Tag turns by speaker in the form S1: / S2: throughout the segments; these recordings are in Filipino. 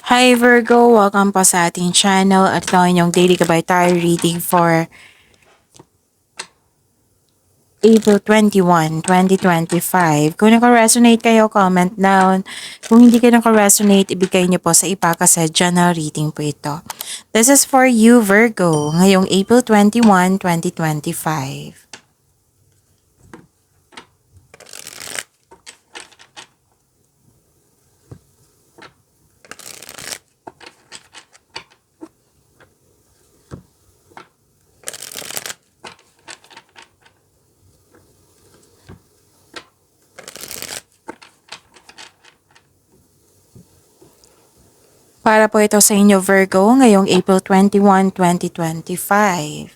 S1: Hi Virgo! Welcome po sa ating channel at ito ang inyong daily gabay tarot reading for April 21, 2025. Kung naka-resonate kayo, comment down. Kung hindi kayo naka-resonate, ibigay niyo po sa ipakasadya na reading po ito. This is for you Virgo, ngayong April 21, 2025. Para po ito sa inyo Virgo, ngayong April 21, 2025.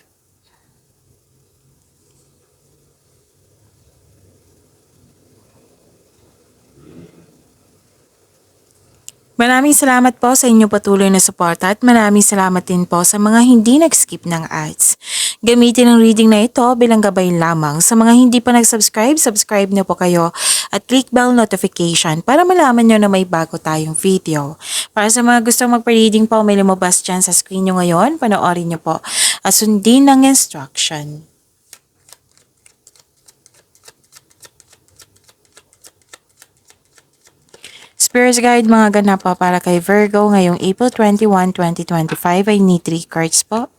S1: Maraming salamat po sa inyong patuloy na suporta at maraming salamat din po sa mga hindi nag-skip ng ads. Gamitin ang reading na ito bilang gabay lamang. Sa mga hindi pa nag-subscribe, subscribe na po kayo at click bell notification para malaman nyo na may bago tayong video. Para sa mga gustong magpa-reading po, may lumabas dyan sa screen nyo ngayon, panoorin nyo po at sundin ng instruction. Spirit Guide, mga ganap po para kay Virgo ngayong April 21, 2025 ay need 3 cards po.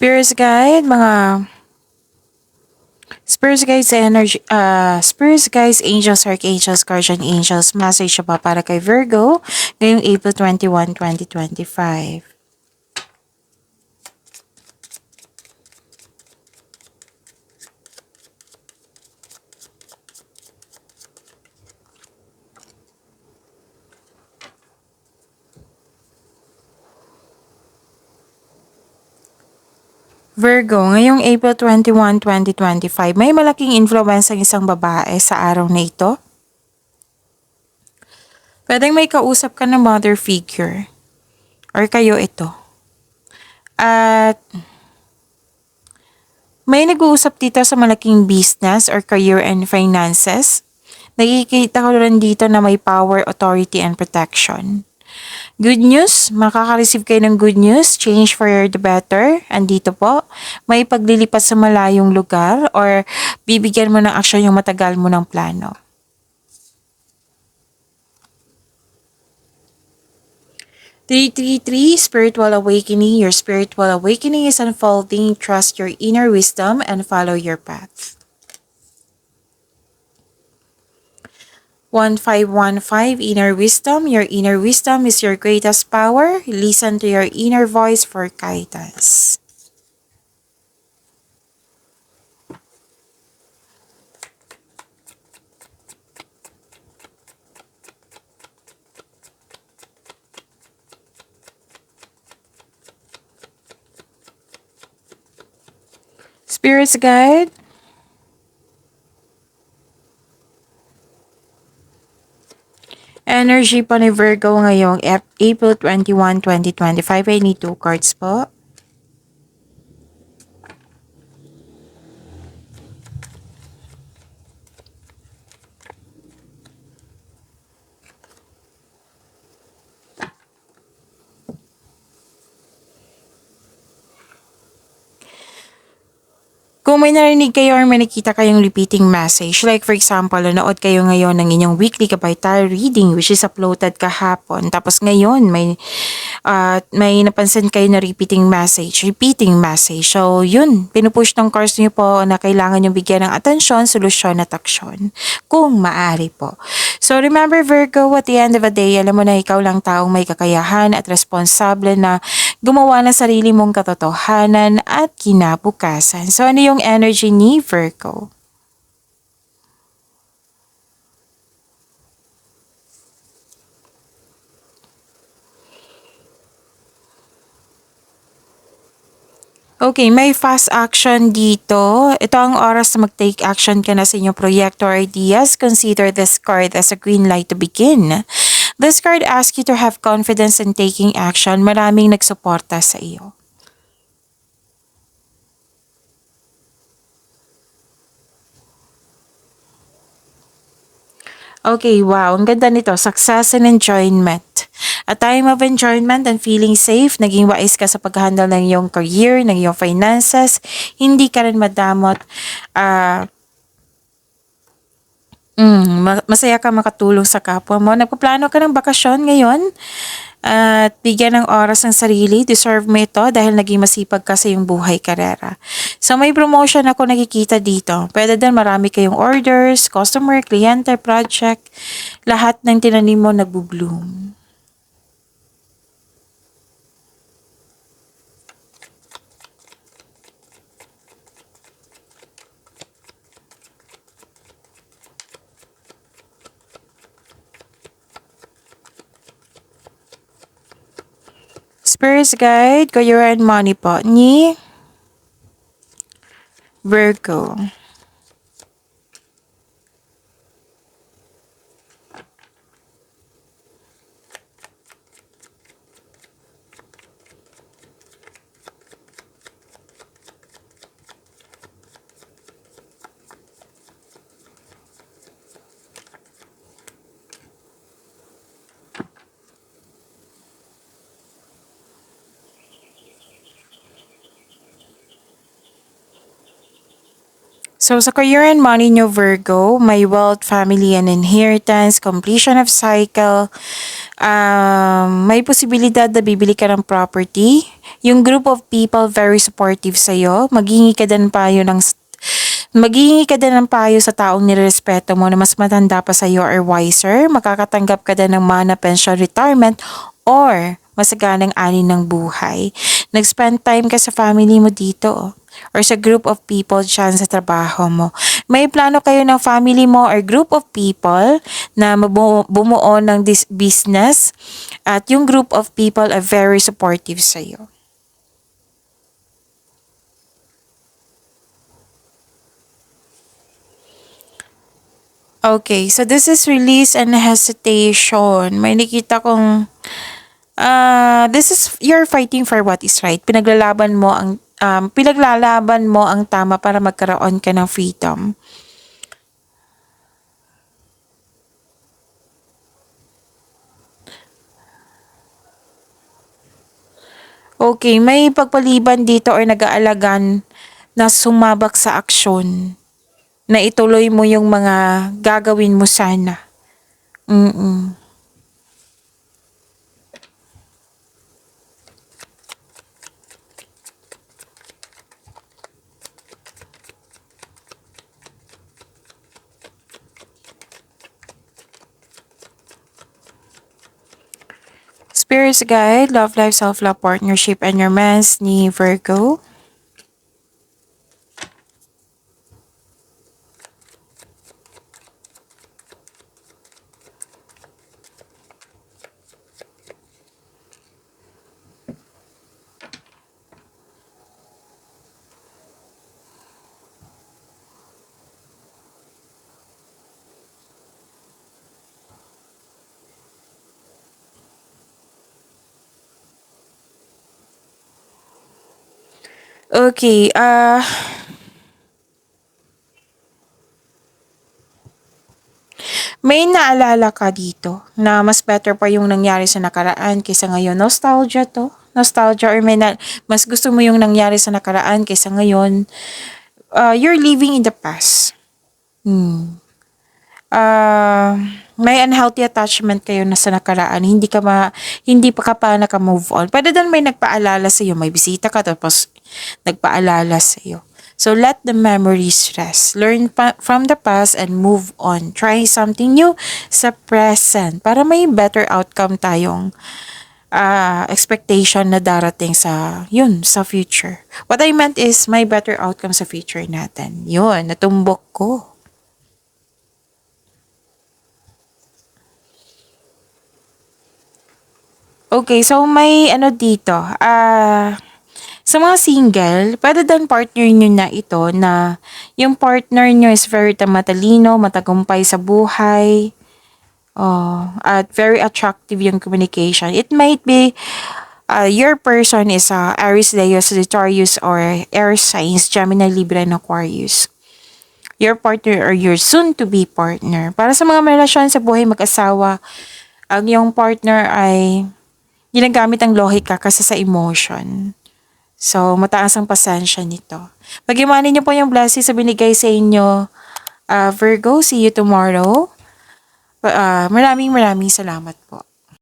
S1: Spirits Guide, Spirits Guides Energy, Spirits Guides, Angels, Archangels, Guardian Angels, message pa para kay Virgo ngayong April 21, 2025. Virgo, ngayong April 21, 2025, may malaking influence ang isang babae sa araw na ito. Pwedeng may kausap ka ng mother figure or kayo ito. At may nag-uusap dito sa malaking business or career and finances. Nakikita ko rin dito na may power, authority, and protection. Good news, makaka-receive kayo ng good news, change for the better. Andito po, may paglilipat sa malayong lugar or bibigyan mo ng aksyon yung matagal mo ng plano. Three, spiritual awakening. Your spiritual awakening is unfolding. Trust your inner wisdom and follow your path. 1515, inner wisdom. Your inner wisdom is your greatest power. Listen to your inner voice for guidance. Spirits Guide. Energy po ni Virgo ngayong April 21, 2025. I need 2 cards po. Kung may narinig kayo or may nakita kayong repeating message, like for example, nanood kayo ngayon ng inyong weekly Gabay Tarot reading which is uploaded kahapon. Tapos ngayon, may napansin kayo na repeating message. So, yun, pinupush ng cards niyo po na kailangan yung bigyan ng atensyon, solusyon at aksyon. Kung maaari po. So, remember Virgo, at the end of the day, alam mo na ikaw lang taong may kakayahan at responsable na gumawa ng sarili mong katotohanan at kinabukasan. So, ano yung energy ni Virgo? Okay, may fast action dito. Ito ang oras na mag-take action ka na sa inyong proyekto or ideas. Consider this card as a green light to begin. This card asks you to have confidence in taking action. Maraming nagsuporta sa iyo. Okay, wow. Ang ganda nito. Success and enjoyment. A time of enjoyment and feeling safe. Naging wais ka sa pag-handle ng iyong career, ng iyong finances. Hindi ka rin madamot. Masaya ka makatulong sa kapwa mo. Nagpaplano ka ng bakasyon ngayon. At bigyan ng oras ng sarili. Deserve mo ito dahil naging masipag ka sa iyong buhay karera. So may promotion ako nakikita dito. Pwede din marami kayong orders, customer, kliyente, project. Lahat ng tinanim mo nagbo-bloom. Spirits Guide, Career and Money po ni Virgo. So sa career and money nyo Virgo, may wealth, family and inheritance, completion of cycle, may posibilidad na bibili ka ng property. Yung group of people very supportive sa'yo, maghingi ka din ng payo sa taong nirespeto mo na mas matanda pa sa'yo or wiser, makakatanggap ka din ng mana, pension, retirement, or masaganang ani ng buhay. Nag-spend time ka sa family mo dito or sa group of people dyan sa trabaho mo. May plano kayo ng family mo or group of people na bumuo ng this business at yung group of people are very supportive sa'yo. Okay, so this is release and hesitation. May nakita kong this is you're fighting for what is right. Pinaglalaban mo ang tama para magkaroon ka ng freedom. Okay, may pagpaliban dito or nag-aalagan na sumabak sa aksyon na ituloy mo yung mga gagawin mo sana. Spirits Guide, Love Life, Self-Love, Partnership, and Romance ni Virgo. Okay, may naalala ka dito na mas better pa yung nangyari sa nakaraan kaysa ngayon. Nostalgia to. Nostalgia or mas gusto mo yung nangyari sa nakaraan kaysa ngayon. you're living in the past. May unhealthy attachment kayo na sa nakaraan, hindi pa ka pa naka-move on. Pwede din may nagpaalala sa iyo, may bisita ka tapos nagpaalala sa iyo. So let the memories rest. Learn from the past and move on. Try something new sa present para may better outcome tayong expectation na darating sa future. What I meant is may better outcome sa future natin. Yun, natumbok ko. Okay, so may ano dito. Sa mga single, pwede din partner nyo na ito na yung partner nyo is very matalino, matagumpay sa buhay, at very attractive yung communication. It might be your person is Aries, Leo, Sagittarius, or air signs, Gemini, Libra, and Aquarius. Your partner or your soon-to-be partner. Para sa mga may relasyon sa buhay mag-asawa, ang iyong partner ay ginagamit ang lohika kasi sa emotion. So, mataas ang pasensya nito. Pag-imanin niyo po yung blessings sa binigay sa inyo, Virgo. See you tomorrow. Maraming salamat po.